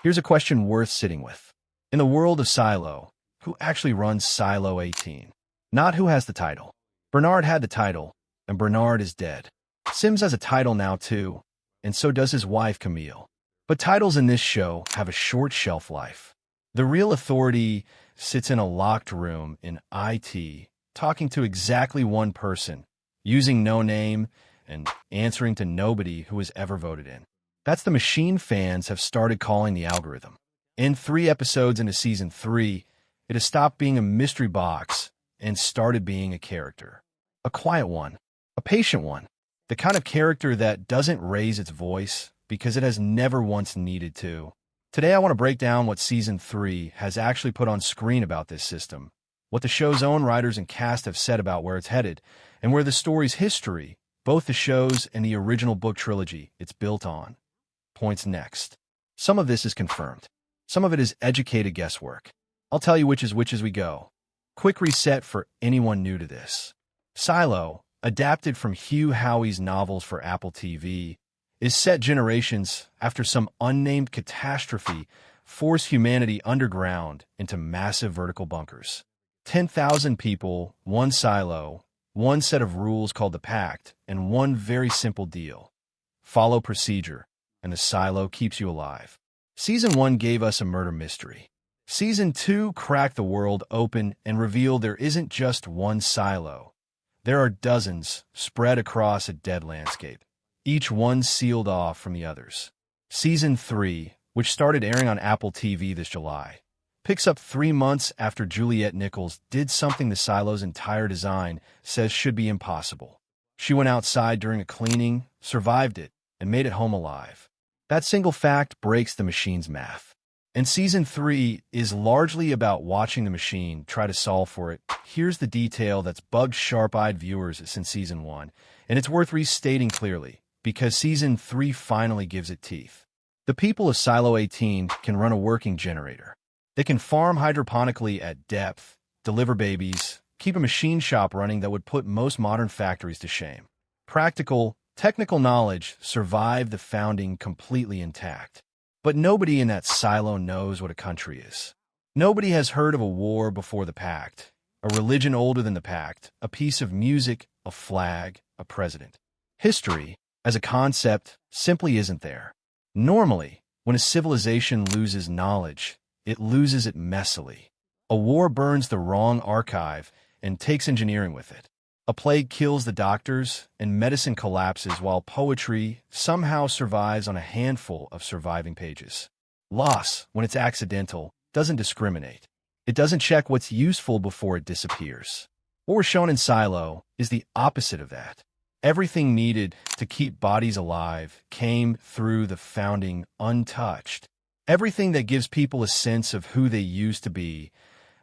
Here's a question worth sitting with. In the world of Silo, who actually runs Silo 18? Not who has the title. Bernard had the title, and Bernard is dead. Sims has a title now too, and so does his wife Camille. But titles in this show have a short shelf life. The real authority sits in a locked room in IT, talking to exactly one person, using no name, and answering to nobody who was ever voted in. That's the machine fans have started calling the algorithm. In 3 episodes into Season 3, it has stopped being a mystery box and started being a character. A quiet one, a patient one, the kind of character that doesn't raise its voice because it has never once needed to. Today I want to break down what Season 3 has actually put on screen about this system, what the show's own writers and cast have said about where it's headed, and where the story's history, both the show's and the original book trilogy it's built on, points next. Some of this is confirmed. Some of it is educated guesswork. I'll tell you which is which as we go. Quick reset for anyone new to this. Silo, adapted from Hugh Howey's novels for Apple TV, is set generations after some unnamed catastrophe forced humanity underground into massive vertical bunkers. 10,000 people, one silo, one set of rules called the Pact, and one very simple deal. Follow procedure, and the silo keeps you alive. Season 1 gave us a murder mystery. Season 2 cracked the world open and revealed there isn't just one silo. There are dozens spread across a dead landscape, each one sealed off from the others. Season 3, which started airing on Apple TV this July, picks up 3 months after Juliette Nichols did something the silo's entire design says should be impossible. She went outside during a cleaning, survived it, and made it home alive. That single fact breaks the machine's math. And Season 3 is largely about watching the machine try to solve for it. Here's the detail that's bugged sharp-eyed viewers since Season 1, and it's worth restating clearly, because Season 3 finally gives it teeth. The people of Silo 18 can run a working generator. They can farm hydroponically at depth, deliver babies, keep a machine shop running that would put most modern factories to shame. Practical, technical knowledge survived the founding completely intact. But nobody in that silo knows what a country is. Nobody has heard of a war before the Pact, a religion older than the Pact, a piece of music, a flag, a president. History, as a concept, simply isn't there. Normally, when a civilization loses knowledge, it loses it messily. A war burns the wrong archive and takes engineering with it. A plague kills the doctors, and medicine collapses while poetry somehow survives on a handful of surviving pages. Loss, when it's accidental, doesn't discriminate. It doesn't check what's useful before it disappears. What we're shown in Silo is the opposite of that. Everything needed to keep bodies alive came through the founding untouched. Everything that gives people a sense of who they used to be,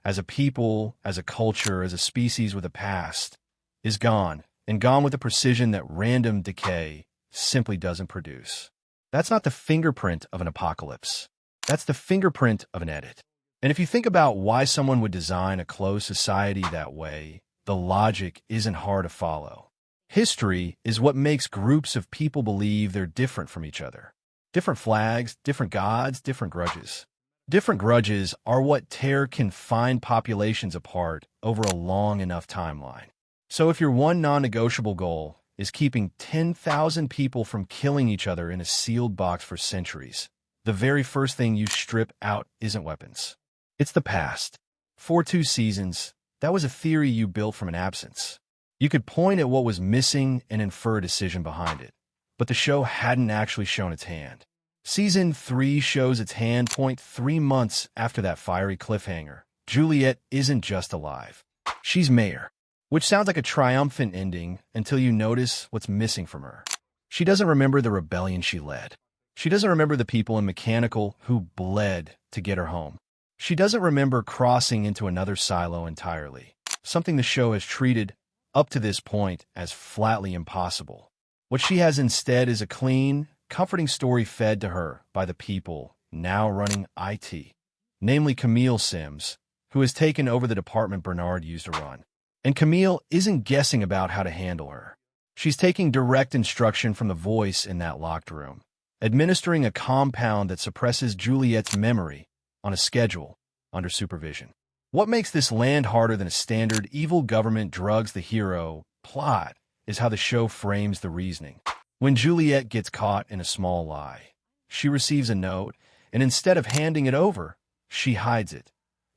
as a people, as a culture, as a species with a past, is gone, and gone with a precision that random decay simply doesn't produce. That's not the fingerprint of an apocalypse. That's the fingerprint of an edit. And if you think about why someone would design a closed society that way, the logic isn't hard to follow. History is what makes groups of people believe they're different from each other. Different flags, different gods, different grudges. Different grudges are what tear confined populations apart over a long enough timeline. So if your one non-negotiable goal is keeping 10,000 people from killing each other in a sealed box for centuries, the very first thing you strip out isn't weapons. It's the past. For 2 seasons, that was a theory you built from an absence. You could point at what was missing and infer a decision behind it, but the show hadn't actually shown its hand. Season 3 shows its hand point 3 months after that fiery cliffhanger. Juliet isn't just alive. She's mayor. Which sounds like a triumphant ending until you notice what's missing from her. She doesn't remember the rebellion she led. She doesn't remember the people in Mechanical who bled to get her home. She doesn't remember crossing into another silo entirely, something the show has treated, up to this point, as flatly impossible. What she has instead is a clean, comforting story fed to her by the people now running IT, namely Camille Sims, who has taken over the department Bernard used to run. And Camille isn't guessing about how to handle her. She's taking direct instruction from the voice in that locked room. administering a compound that suppresses Juliet's memory on a schedule under supervision. What makes this land harder than a standard evil government drugs the hero plot is how the show frames the reasoning. When Juliet gets caught in a small lie, she receives a note, and instead of handing it over, she hides it.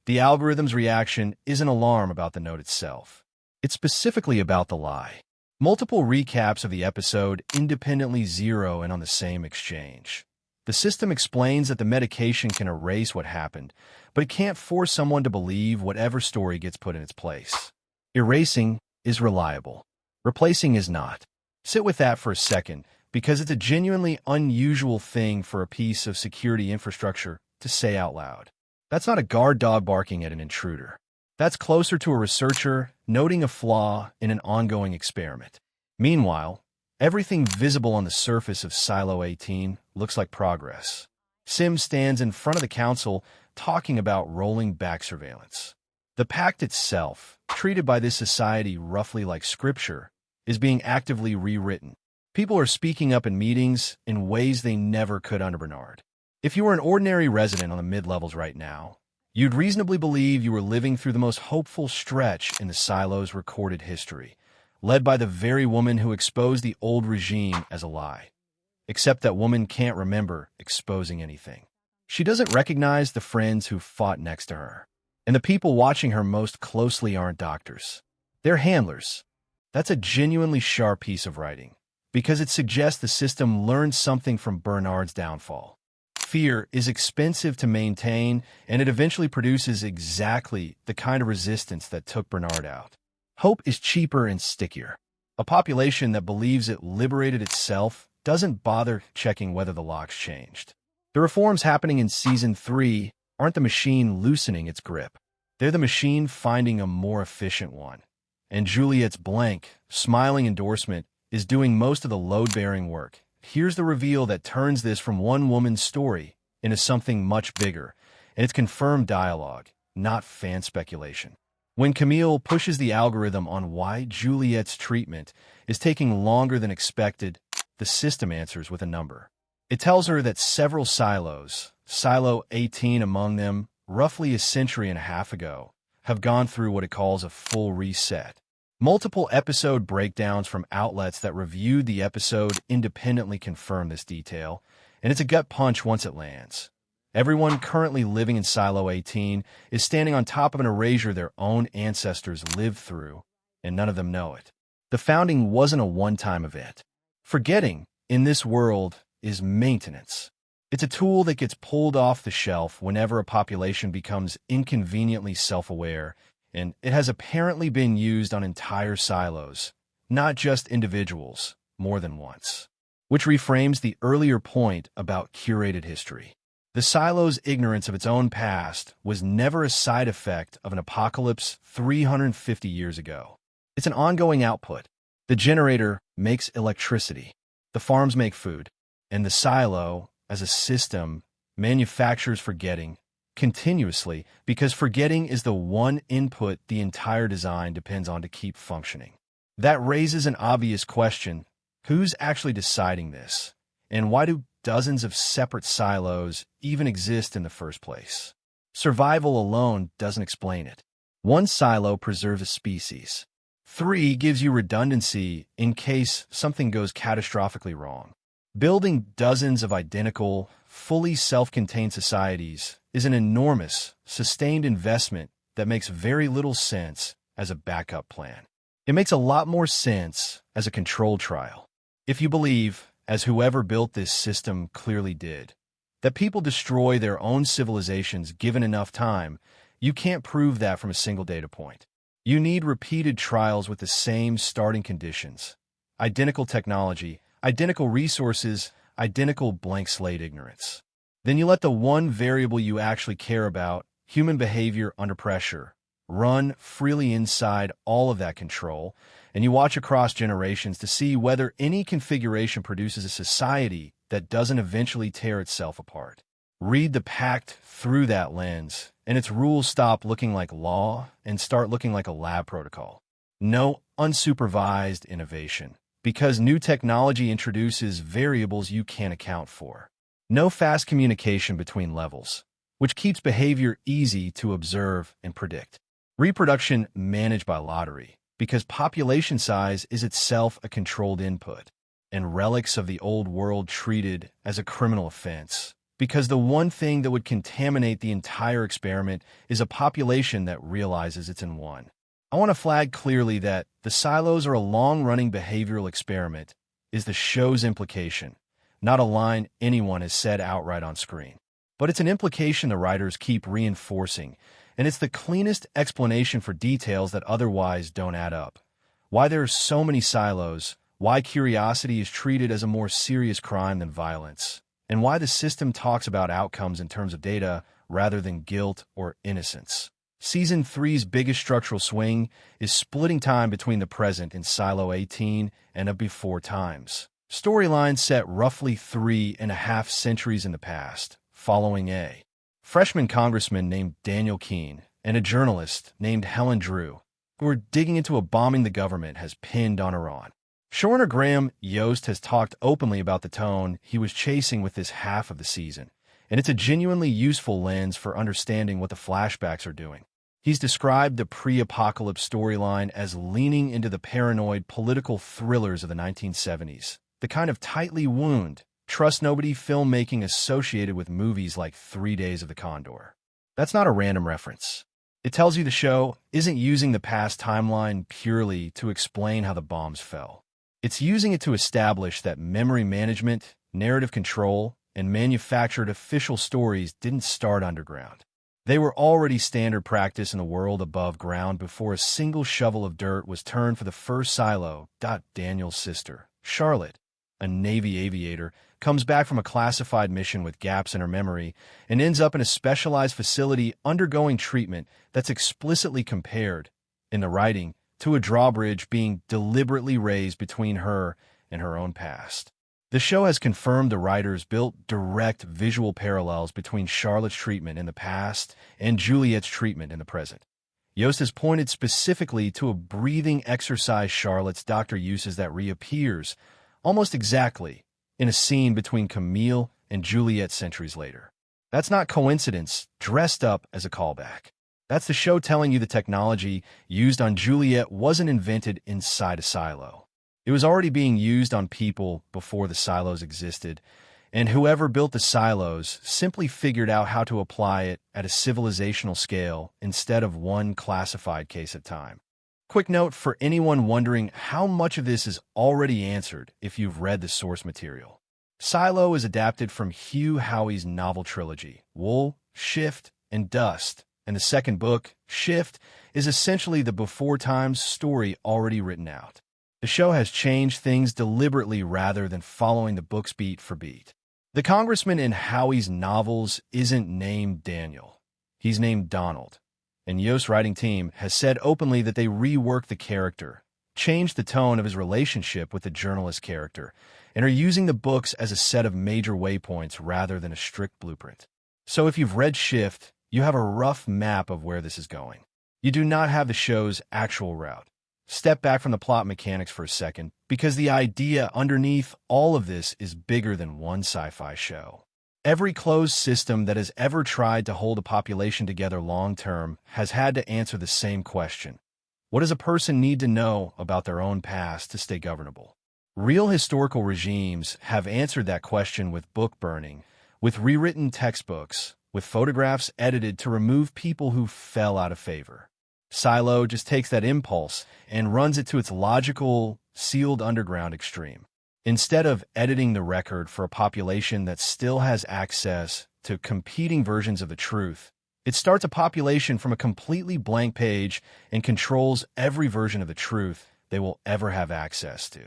The algorithm's reaction isn't alarm about the note itself. It's specifically about the lie. Multiple recaps of the episode independently zero in on the same exchange. The system explains that the medication can erase what happened, but it can't force someone to believe whatever story gets put in its place. Erasing is reliable. Replacing is not. Sit with that for a second, because it's a genuinely unusual thing for a piece of security infrastructure to say out loud. That's not a guard dog barking at an intruder. That's closer to a researcher noting a flaw in an ongoing experiment. Meanwhile, everything visible on the surface of Silo 18 looks like progress. Sims stands in front of the council talking about rolling back surveillance. The pact itself, treated by this society roughly like scripture, is being actively rewritten. People are speaking up in meetings in ways they never could under Bernard. If you were an ordinary resident on the mid-levels right now, you'd reasonably believe you were living through the most hopeful stretch in the Silo's recorded history, led by the very woman who exposed the old regime as a lie. Except that woman can't remember exposing anything. She doesn't recognize the friends who fought next to her. And the people watching her most closely aren't doctors. They're handlers. That's a genuinely sharp piece of writing, because it suggests the system learned something from Bernard's downfall. Fear is expensive to maintain, and it eventually produces exactly the kind of resistance that took Bernard out. Hope is cheaper and stickier. A population that believes it liberated itself doesn't bother checking whether the locks changed. The reforms happening in Season 3 aren't the machine loosening its grip. They're the machine finding a more efficient one. And Juliet's blank, smiling endorsement is doing most of the load-bearing work. Here's the reveal that turns this from one woman's story into something much bigger, and it's confirmed dialogue, not fan speculation. When Camille pushes the algorithm on why Juliet's treatment is taking longer than expected, the system answers with a number. It tells her that several silos, Silo 18 among them, roughly a century and a half ago, have gone through what it calls a full reset. Multiple episode breakdowns from outlets that reviewed the episode independently confirm this detail, and it's a gut punch once it lands. Everyone currently living in Silo 18 is standing on top of an erasure their own ancestors lived through, and none of them know it. The founding wasn't a one-time event. Forgetting, in this world, is maintenance. It's a tool that gets pulled off the shelf whenever a population becomes inconveniently self-aware, and it has apparently been used on entire silos, not just individuals, more than once. Which reframes the earlier point about curated history. The silo's ignorance of its own past was never a side effect of an apocalypse 350 years ago. It's an ongoing output. The generator makes electricity. The farms make food. And the silo, as a system, manufactures forgetting continuously, because forgetting is the one input the entire design depends on to keep functioning. That raises an obvious question: who's actually deciding this? And why do dozens of separate silos even exist in the first place? Survival alone doesn't explain it. One silo preserves a species. 3 gives you redundancy in case something goes catastrophically wrong. Building dozens of identical, fully self-contained societies is an enormous, sustained investment that makes very little sense as a backup plan. It makes a lot more sense as a controlled trial. If you believe, as whoever built this system clearly did, that people destroy their own civilizations given enough time, you can't prove that from a single data point. You need repeated trials with the same starting conditions, identical technology, identical resources, identical blank slate ignorance. Then you let the one variable you actually care about, human behavior under pressure, run freely inside all of that control, and you watch across generations to see whether any configuration produces a society that doesn't eventually tear itself apart. Read the pact through that lens, and its rules stop looking like law and start looking like a lab protocol. No unsupervised innovation. because new technology introduces variables you can't account for. No fast communication between levels, which keeps behavior easy to observe and predict. Reproduction managed by lottery, because population size is itself a controlled input. And relics of the old world treated as a criminal offense, because the one thing that would contaminate the entire experiment is a population that realizes it's in one. I want to flag clearly that the silos are a long-running behavioral experiment is the show's implication, not a line anyone has said outright on screen. But it's an implication the writers keep reinforcing, and it's the cleanest explanation for details that otherwise don't add up. Why there are so many silos, why curiosity is treated as a more serious crime than violence, and why the system talks about outcomes in terms of data rather than guilt or innocence. Season 3's biggest structural swing is splitting time between the present in Silo 18 and of before times. Storylines set roughly 3.5 centuries in the past, following a freshman congressman named Daniel Keene and a journalist named Helen Drew, who are digging into a bombing the government has pinned on Iran. Showrunner Graham Yost has talked openly about the tone he was chasing with this half of the season, and it's a genuinely useful lens for understanding what the flashbacks are doing. He's described the pre-apocalypse storyline as leaning into the paranoid political thrillers of the 1970s, the kind of tightly wound, trust-nobody filmmaking associated with movies like 3 Days of the Condor. That's not a random reference. It tells you the show isn't using the past timeline purely to explain how the bombs fell. It's using it to establish that memory management, narrative control, and manufactured official stories didn't start underground. They were already standard practice in the world above ground before a single shovel of dirt was turned for the first silo. Daniel's sister, Charlotte, a Navy aviator, comes back from a classified mission with gaps in her memory and ends up in a specialized facility undergoing treatment that's explicitly compared, in the writing, to a drawbridge being deliberately raised between her and her own past. The show has confirmed the writers built direct visual parallels between Charlotte's treatment in the past and Juliet's treatment in the present. Yost has pointed specifically to a breathing exercise Charlotte's doctor uses that reappears, almost exactly, in a scene between Camille and Juliet centuries later. That's not coincidence, dressed up as a callback. That's the show telling you the technology used on Juliet wasn't invented inside a silo. It was already being used on people before the silos existed, and whoever built the silos simply figured out how to apply it at a civilizational scale instead of one classified case at a time. Quick note for anyone wondering how much of this is already answered if you've read the source material. Silo is adapted from Hugh Howey's novel trilogy, Wool, Shift, and Dust, and the second book, Shift, is essentially the before times story already written out. The show has changed things deliberately rather than following the books beat for beat. The congressman in Howey's novels isn't named Daniel. He's named Donald. And Yost's writing team has said openly that they reworked the character, changed the tone of his relationship with the journalist character, and are using the books as a set of major waypoints rather than a strict blueprint. So if you've read Shift, you have a rough map of where this is going. You do not have the show's actual route. Step back from the plot mechanics for a second, because the idea underneath all of this is bigger than one sci-fi show. Every closed system that has ever tried to hold a population together long-term has had to answer the same question. What does a person need to know about their own past to stay governable? Real historical regimes have answered that question with book burning, with rewritten textbooks, with photographs edited to remove people who fell out of favor. Silo just takes that impulse and runs it to its logical, sealed underground extreme. Instead of editing the record for a population that still has access to competing versions of the truth, it starts a population from a completely blank page and controls every version of the truth they will ever have access to.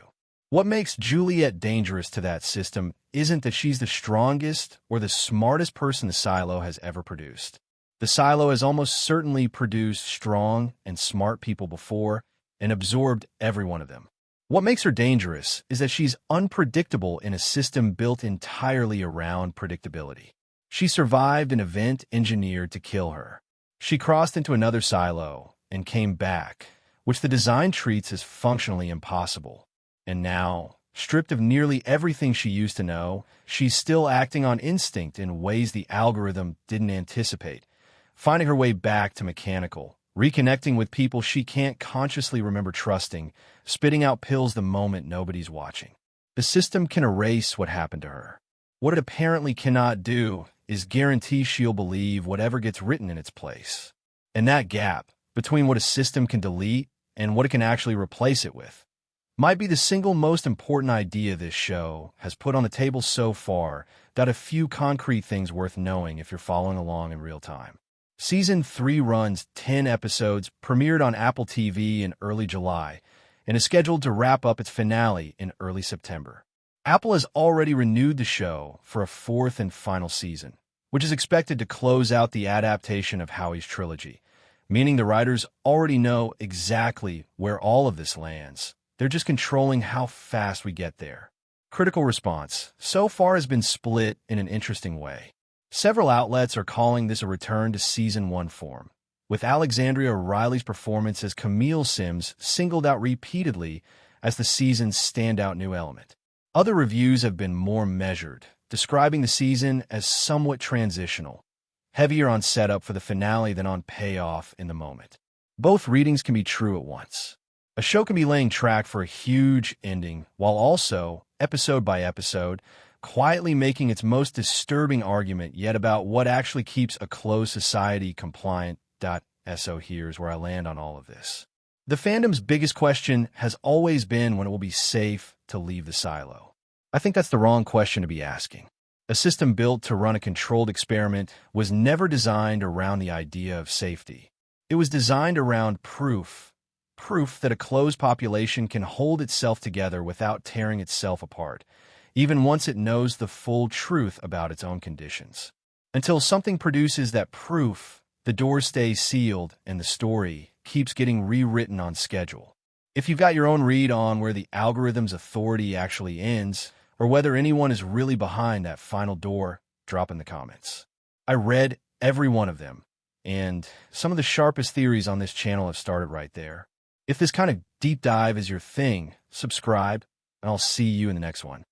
What makes Juliet dangerous to that system isn't that she's the strongest or the smartest person the silo has ever produced. The silo has almost certainly produced strong and smart people before and absorbed every one of them. What makes her dangerous is that she's unpredictable in a system built entirely around predictability. She survived an event engineered to kill her. She crossed into another silo and came back, which the design treats as functionally impossible. And now, stripped of nearly everything she used to know, she's still acting on instinct in ways the algorithm didn't anticipate, finding her way back to mechanical, reconnecting with people she can't consciously remember trusting, spitting out pills the moment nobody's watching. The system can erase what happened to her. What it apparently cannot do is guarantee she'll believe whatever gets written in its place. And that gap between what a system can delete and what it can actually replace it with might be the single most important idea this show has put on the table so far. Got a few concrete things worth knowing if you're following along in real time. Season 3 runs 10 episodes, premiered on Apple TV in early July, and is scheduled to wrap up its finale in early September. Apple has already renewed the show for a 4th and final season, which is expected to close out the adaptation of Howey's trilogy, meaning the writers already know exactly where all of this lands. They're just controlling how fast we get there. Critical response so far has been split in an interesting way. Several outlets are calling this a return to Season 1 form, with Alexandria Riley's performance as Camille Sims singled out repeatedly as the season's standout new element. Other reviews have been more measured, describing the season as somewhat transitional, heavier on setup for the finale than on payoff in the moment. Both readings can be true at once. A show can be laying track for a huge ending, while also, episode by episode, quietly making its most disturbing argument yet about what actually keeps a closed society compliant. So here's where I land on all of this. The fandom's biggest question has always been when it will be safe to leave the silo. I think that's the wrong question to be asking. A system built to run a controlled experiment was never designed around the idea of safety. It was designed around proof that a closed population can hold itself together without tearing itself apart, even once it knows the full truth about its own conditions. Until something produces that proof, the door stays sealed and the story keeps getting rewritten on schedule. If you've got your own read on where the algorithm's authority actually ends, or whether anyone is really behind that final door, drop in the comments. I read every one of them, and some of the sharpest theories on this channel have started right there. If this kind of deep dive is your thing, subscribe, and I'll see you in the next one.